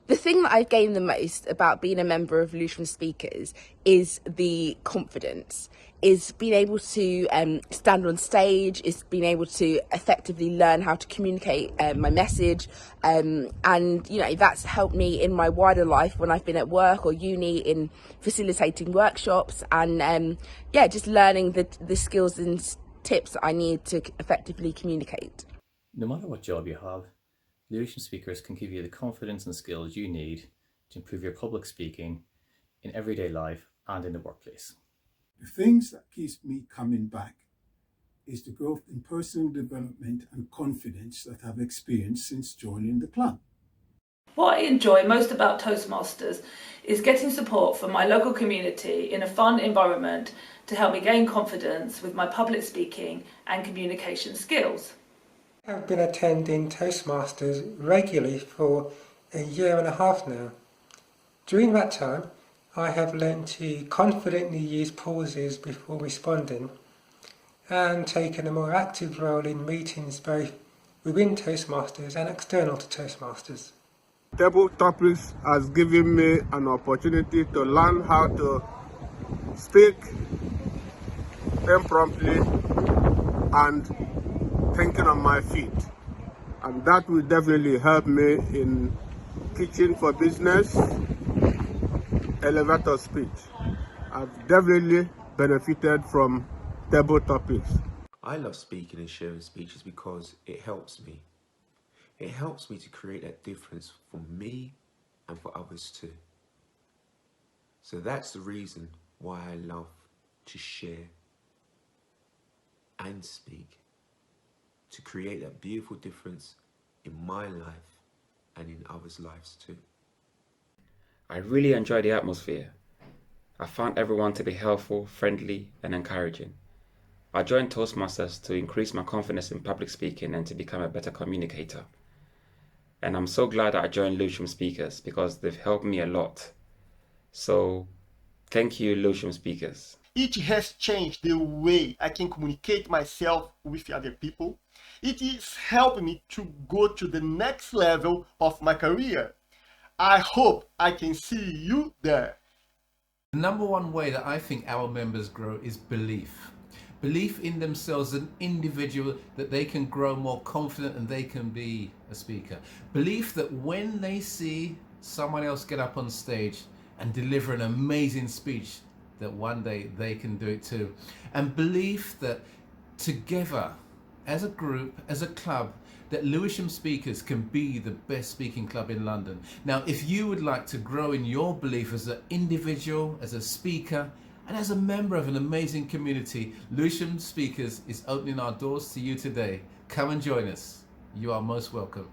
The thing that I've gained the most about being a member of Lewisham Speakers is the confidence, is being able to stand on stage, is being able to effectively learn how to communicate my message, and that's helped me in my wider life when I've been at work or uni in facilitating workshops, and just learning the skills and tips that I need to effectively communicate. No matter what job you have, Lewisham Speakers can give you the confidence and skills you need to improve your public speaking in everyday life and in the workplace. The things that keeps me coming back is the growth in personal development and confidence that I've experienced since joining the club. What I enjoy most about Toastmasters is getting support from my local community in a fun environment to help me gain confidence with my public speaking and communication skills. I've been attending Toastmasters regularly for a year and a half now. During that time, I have learned to confidently use pauses before responding and taken a more active role in meetings both within Toastmasters and external to Toastmasters. Table topics has given me an opportunity to learn how to speak impromptu and thinking on my feet, and that will definitely help me in kitchen for business, elevator speech. I've definitely benefited from table topics. I love speaking and sharing speeches because it helps me. It helps me to create that difference for me and for others too. So that's the reason why I love to share and speak, to create that beautiful difference in my life and in others' lives too. I really enjoy the atmosphere. I found everyone to be helpful, friendly, and encouraging. I joined Toastmasters to increase my confidence in public speaking and to become a better communicator. And I'm so glad that I joined Lewisham Speakers because they've helped me a lot. So, thank you, Lewisham Speakers. It has changed the way I can communicate myself with other people. It is helping me to go to the next level of my career. I hope I can see you there. The number one way that I think our members grow is belief. Belief in themselves as an individual, that they can grow more confident and they can be a speaker. Belief that when they see someone else get up on stage and deliver an amazing speech, that one day they can do it too. And belief that together, as a group, as a club, that Lewisham Speakers can be the best speaking club in London. Now, if you would like to grow in your belief as an individual, as a speaker, and as a member of an amazing community, Lewisham Speakers is opening our doors to you today. Come and join us. You are most welcome.